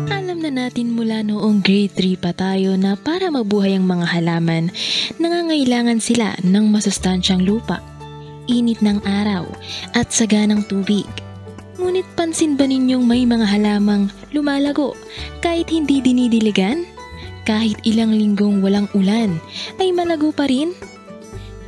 Alam na natin mula noong grade 3 pa tayo na para mabuhay ang mga halaman, nangangailangan sila ng masustansyang lupa, init ng araw at saganang tubig. Ngunit pansin ba ninyong may mga halamang lumalago kahit hindi dinidiligan? Kahit ilang linggong walang ulan ay malago pa rin?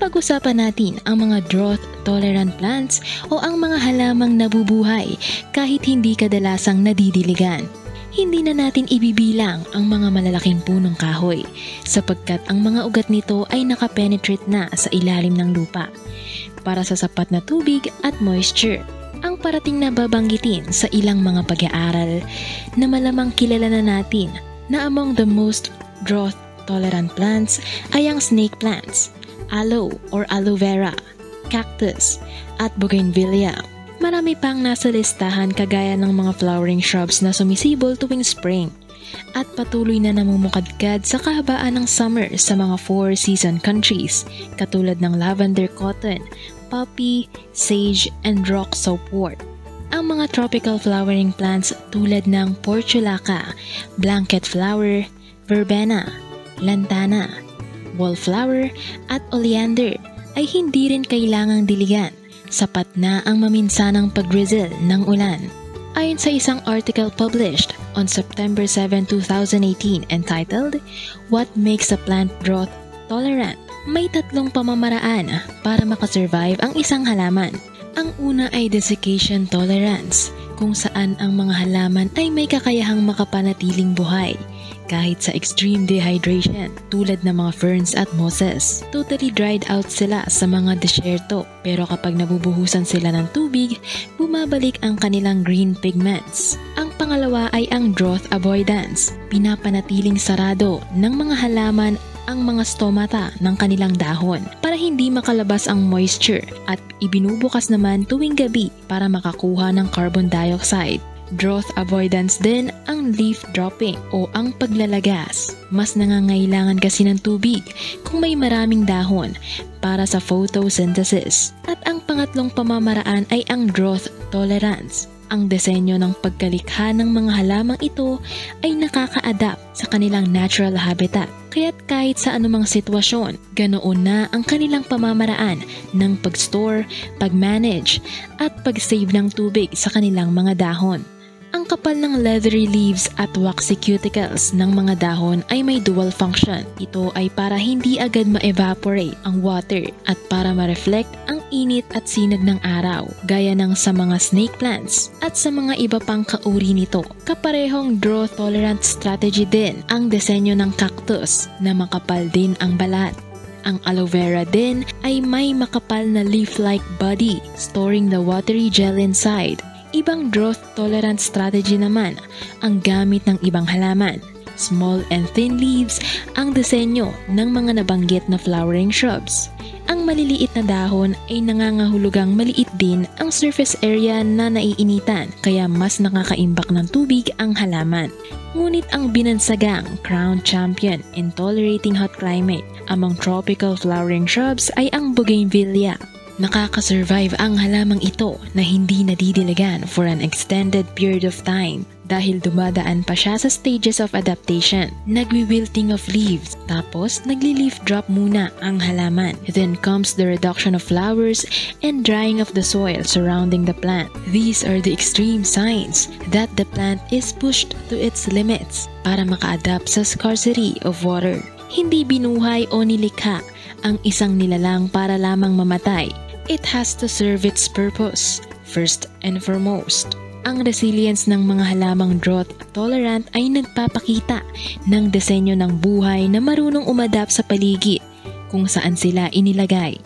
Pag-usapan natin ang mga drought-tolerant plants o ang mga halamang nabubuhay kahit hindi kadalasang nadidiligan. Hindi na natin ibibilang ang mga malalaking punong kahoy sapagkat ang mga ugat nito ay nakapenetrate na sa ilalim ng lupa para sa sapat na tubig at moisture. Ang parating na babanggitin sa ilang mga pag-aaral na malamang kilala na natin na among the most drought-tolerant plants ay ang snake plants, aloe or aloe vera, cactus at bougainvillea. Marami pang nasa listahan kagaya ng mga flowering shrubs na sumisibol tuwing spring at patuloy na namumukadkad sa kahabaan ng summer sa mga four-season countries katulad ng lavender cotton, poppy, sage, and rock soapwort. Ang mga tropical flowering plants tulad ng portulaca, blanket flower, verbena, lantana, wallflower at oleander ay hindi rin kailangang diligan. Sapat na ang maminsanang pag-drizzle ng ulan. Ayon sa isang article published on September 7, 2018 entitled What Makes a Plant Drought Tolerant? May tatlong pamamaraan para makasurvive ang isang halaman. Ang una ay desiccation tolerance, kung saan ang mga halaman ay may kakayahang makapanatiling buhay kahit sa extreme dehydration tulad ng mga ferns at mosses. Totally dried out sila sa mga desyerto pero kapag nabubuhusan sila ng tubig, bumabalik ang kanilang green pigments. Ang pangalawa ay ang drought avoidance. Pinapanatiling sarado ng mga halaman ang mga stomata ng kanilang dahon para hindi makalabas ang moisture at ibinubukas naman tuwing gabi para makakuha ng carbon dioxide. Drought avoidance din ang leaf dropping o ang paglalagas. Mas nangangailangan kasi ng tubig kung may maraming dahon para sa photosynthesis. At ang pangatlong pamamaraan ay ang drought tolerance. Ang disenyo ng pagkalikha ng mga halamang ito ay nakaka-adapt sa kanilang natural habitat. Kaya't kahit sa anumang sitwasyon, ganoon na ang kanilang pamamaraan ng pag-store, pag-manage at pag-save ng tubig sa kanilang mga dahon. Ang kapal ng leathery leaves at waxy cuticles ng mga dahon ay may dual function. Ito ay para hindi agad ma-evaporate ang water at para ma-reflect ang init at sinag ng araw, gaya ng sa mga snake plants at sa mga iba pang kauri nito. Kaparehong drought-tolerant strategy din ang disenyo ng cactus na makapal din ang balat. Ang aloe vera din ay may makapal na leaf-like body, storing the watery gel inside. Ibang drought-tolerant strategy naman ang gamit ng ibang halaman. Small and thin leaves ang disenyo ng mga nabanggit na flowering shrubs. Ang maliliit na dahon ay nangangahulugang maliit din ang surface area na naiinitan kaya mas nakakaimbak ng tubig ang halaman. Ngunit ang binansagang crown champion in tolerating hot climate among tropical flowering shrubs ay ang bougainvillea. Nakakasurvive ang halamang ito na hindi nadidiligan for an extended period of time dahil dumadaan pa siya sa stages of adaptation. Nagwi-wilting of leaves, tapos nagli-leaf drop muna ang halaman. Then comes the reduction of flowers and drying of the soil surrounding the plant. These are the extreme signs that the plant is pushed to its limits para maka-adapt sa scarcity of water. Hindi binuhay o nilikha ang isang nilalang para lamang mamatay. It has to serve its purpose, first and foremost. Ang resilience ng mga halamang drought-tolerant ay nagpapakita ng disenyo ng buhay na marunong umadapt sa paligid kung saan sila inilagay.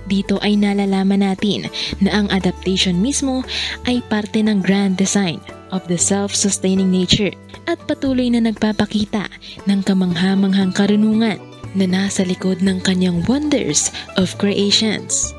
Dito ay nalalaman natin na ang adaptation mismo ay parte ng grand design of the self-sustaining nature at patuloy na nagpapakita ng kamangha-manghang karunungan na nasa likod ng kanyang wonders of creations.